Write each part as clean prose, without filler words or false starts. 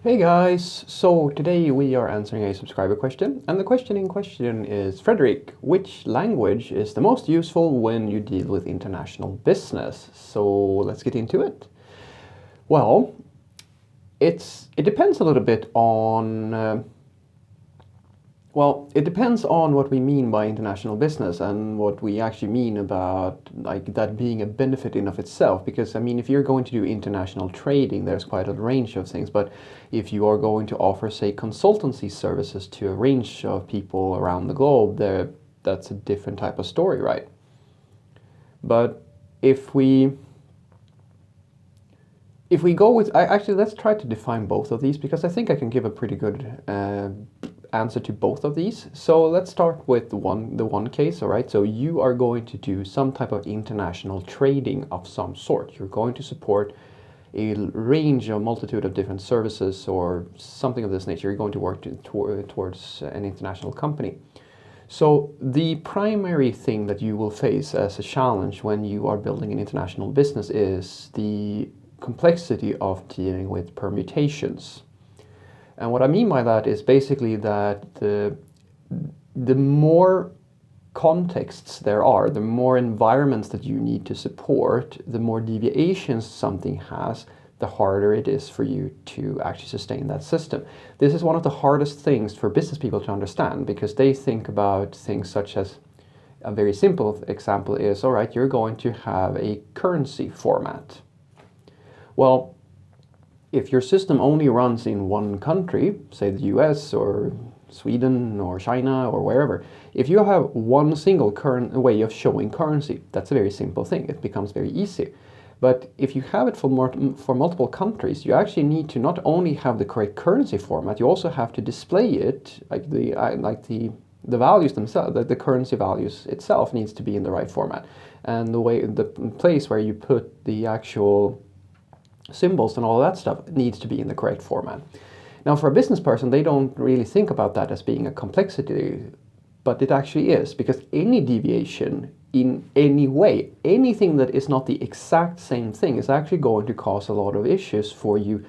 Hey guys, so today we are answering a subscriber question, and the question in question is, Frederick, which language is the most useful when you deal with international business? So let's get into it. Well, it depends a little bit on it depends on what we mean by international business and what we actually mean about like that being a benefit in of itself. Because I mean, if you're going to do international trading, there's quite a range of things. But if you are going to offer, say, consultancy services to a range of people around the globe, that's a different type of story, right? But if we go with, actually, let's try to define both of these because I think I can give a pretty good answer to both of these. So let's start with the one case, all right? So you are going to do some type of international trading of some sort. You're going to support a range, a multitude of different services or something of this nature. You're going to work towards an international company. So the primary thing that you will face as a challenge when you are building an international business is the complexity of dealing with permutations. And what I mean by that is basically that the more contexts there are, the more environments that you need to support, the more deviations something has, the harder it is for you to actually sustain that system. This is one of the hardest things for business people to understand because they think about things such as, a very simple example is, all right, you're going to have a currency format. Well, if your system only runs in one country, say the US or Sweden or China or wherever, if you have one single current way of showing currency, that's a very simple thing. It becomes very easy. But if you have it for multiple countries, you actually need to not only have the correct currency format, you also have to display it, like the values themselves, the currency values itself needs to be in the right format. And the place where you put the actual symbols and all that stuff needs to be in the correct format. Now, for a business person, they don't really think about that as being a complexity, but it actually is, because any deviation in any way, anything that is not the exact same thing is actually going to cause a lot of issues for you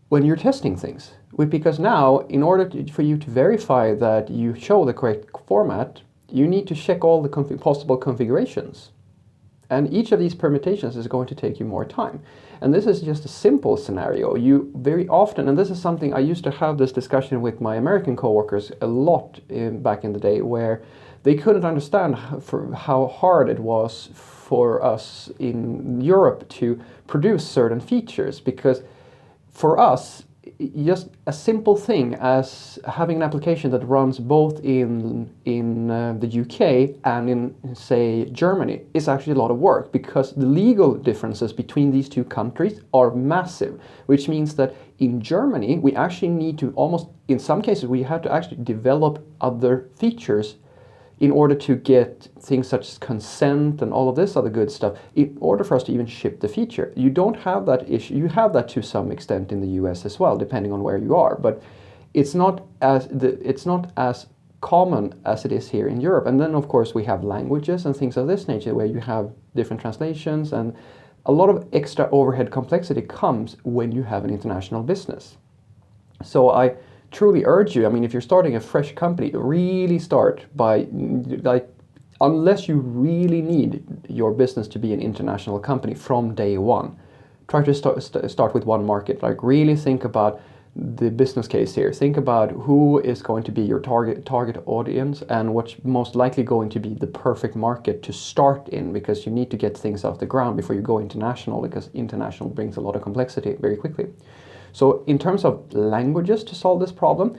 when you're testing things. Because now, in order for you to verify that you show the correct format, you need to check all the possible configurations. And each of these permutations is going to take you more time. And this is just a simple scenario. You very often, and this is something I used to have this discussion with my American coworkers a lot back in the day, where they couldn't understand how hard it was for us in Europe to produce certain features. Because for us, just a simple thing as having an application that runs both in the UK and in, say, Germany is actually a lot of work, because the legal differences between these two countries are massive, which means that in Germany we actually need to in some cases we have to actually develop other features in order to get things such as consent and all of this other good stuff, in order for us to even ship the feature. You don't have that issue. You have that to some extent in the US as well, depending on where you are, but it's not as common as it is here in Europe. And then of course we have languages and things of this nature where you have different translations, and a lot of extra overhead complexity comes when you have an international business. So I truly urge you, I mean, if you're starting a fresh company, really start by, unless you really need your business to be an international company from day one, try to start with one market. Like, really think about the business case here. Think about who is going to be your target audience and what's most likely going to be the perfect market to start in, because you need to get things off the ground before you go international, because international brings a lot of complexity very quickly. So in terms of languages to solve this problem,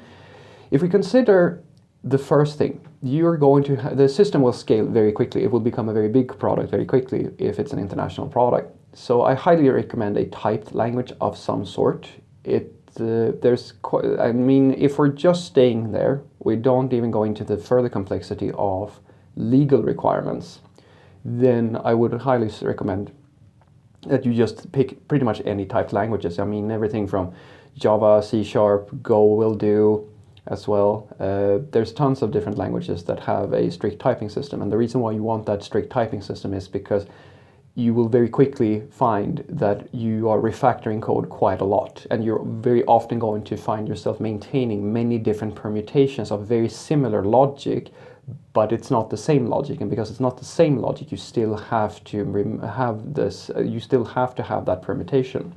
if we consider the first thing, the system will scale very quickly. It will become a very big product very quickly if it's an international product. So I highly recommend a typed language of some sort. If we're just staying there, we don't even go into the further complexity of legal requirements, then I would highly recommend that you just pick pretty much any typed languages. I mean, everything from Java, C#, Go will do as well. There's tons of different languages that have a strict typing system, and the reason why you want that strict typing system is because you will very quickly find that you are refactoring code quite a lot, and you're very often going to find yourself maintaining many different permutations of very similar logic, but it's not the same logic. And because it's not the same logic, you still have to have this, you still have to have that permutation.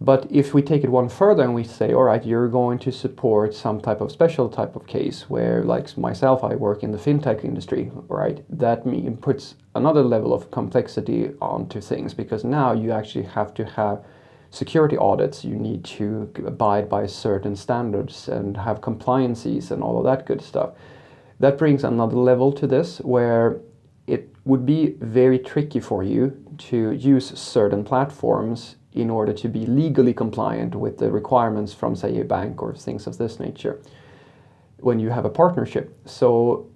But if we take it one further and we say, all right, you're going to support some type of special type of case where, like myself, I work in the fintech industry, right? That puts another level of complexity onto things, because now you actually have to have security audits. You need to abide by certain standards and have compliances and all of that good stuff. That brings another level to this, where it would be very tricky for you to use certain platforms in order to be legally compliant with the requirements from, say, a bank or things of this nature when you have a partnership. So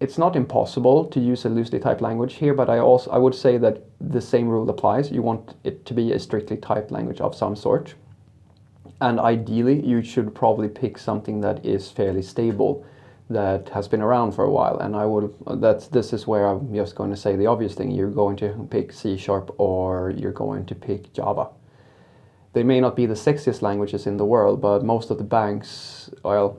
it's not impossible to use a loosely typed language here, but I would say that the same rule applies. You want it to be a strictly typed language of some sort. And ideally, you should probably pick something that is fairly stable, that has been around for a while. And this is where I'm just going to say the obvious thing. You're going to pick C# or you're going to pick Java. They may not be the sexiest languages in the world, but most of the banks, well,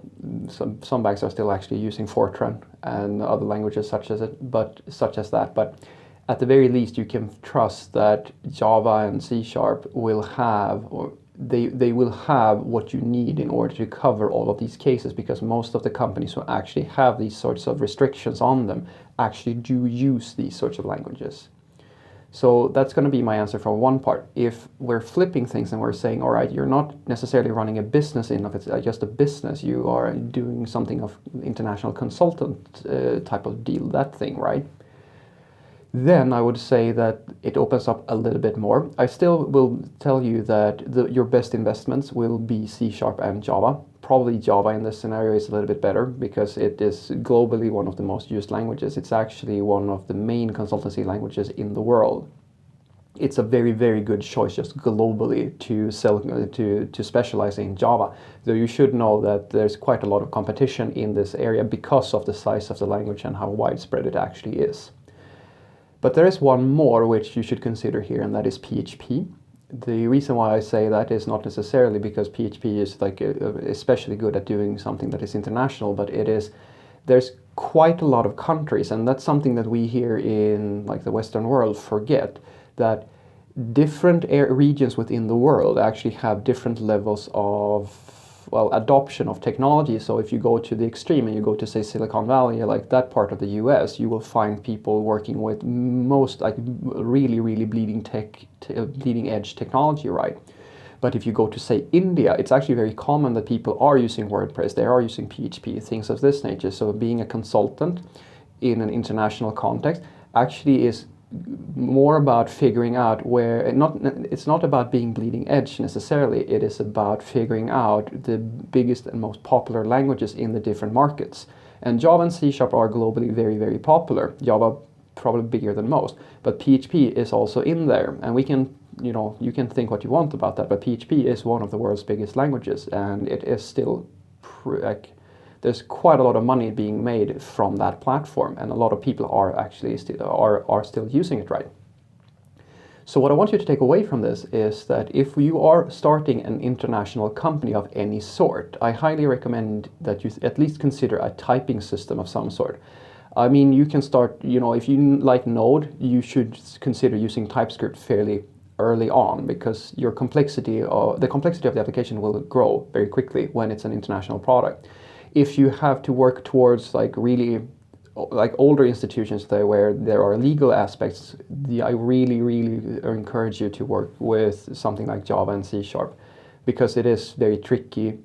some banks are still actually using Fortran and other languages such as that. But at the very least, you can trust that Java and C# will have, or they will have what you need in order to cover all of these cases, because most of the companies who actually have these sorts of restrictions on them actually do use these sorts of languages. So that's going to be my answer for one part. If we're flipping things and we're saying, all right, you're not necessarily running a business in of it's just a business, you are doing something of international consultant type of deal, that thing, right? Then I would say that it opens up a little bit more. I still will tell you that your best investments will be C# and Java. Probably Java in this scenario is a little bit better because it is globally one of the most used languages. It's actually one of the main consultancy languages in the world. It's a very, very good choice just globally to specialize in Java. Though you should know that there's quite a lot of competition in this area because of the size of the language and how widespread it actually is. But there is one more which you should consider here, and that is PHP. The reason why I say that is not necessarily because PHP is especially good at doing something that is international, but there's quite a lot of countries, and that's something that we here in the Western world forget, that different regions within the world actually have different levels of adoption of technology. So if you go to the extreme and you go to, say, Silicon Valley, like that part of the US, you will find people working with most really, really bleeding edge technology, right? But if you go to, say, India, it's actually very common that people are using WordPress, they are using PHP, things of this nature. So being a consultant in an international context actually is more about figuring out it's not about being bleeding edge necessarily, it is about figuring out the biggest and most popular languages in the different markets. And Java and C# are globally very, very popular. Java probably bigger than most, but PHP is also in there, and you can think what you want about that, but PHP is one of the world's biggest languages, and it is still there's quite a lot of money being made from that platform, and a lot of people are actually still using it, right? So what I want you to take away from this is that if you are starting an international company of any sort, I highly recommend that you at least consider a typing system of some sort. I mean, you can start, if you like Node, you should consider using TypeScript fairly early on, because the complexity of the application will grow very quickly when it's an international product. If you have to work towards really older institutions where there are legal aspects, I really, really encourage you to work with something like Java and C#, because it is very tricky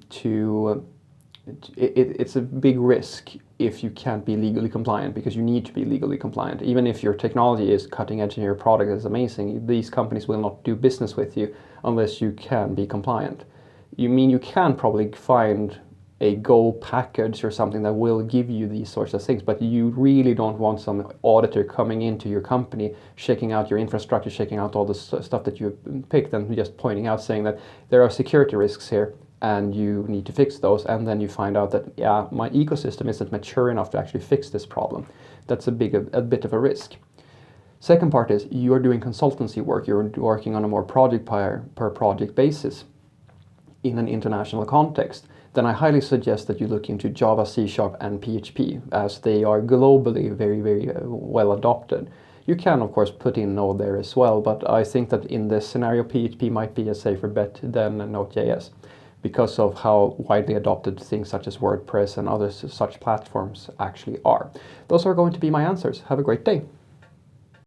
it's a big risk if you can't be legally compliant, because you need to be legally compliant. Even if your technology is cutting edge and your product is amazing, these companies will not do business with you unless you can be compliant. You can probably find a Go package or something that will give you these sorts of things, but you really don't want some auditor coming into your company, checking out your infrastructure, checking out all the stuff that you picked, and just pointing out, saying that there are security risks here and you need to fix those, and then you find out that, yeah, my ecosystem isn't mature enough to actually fix this problem. That's a bit of a risk. Second part is you are doing consultancy work, you're working on a more project per project basis in an international context, then I highly suggest that you look into Java, C#, and PHP, as they are globally very, very well adopted. You can, of course, put in Node there as well, but I think that in this scenario, PHP might be a safer bet than Node.js because of how widely adopted things such as WordPress and other such platforms actually are. Those are going to be my answers. Have a great day.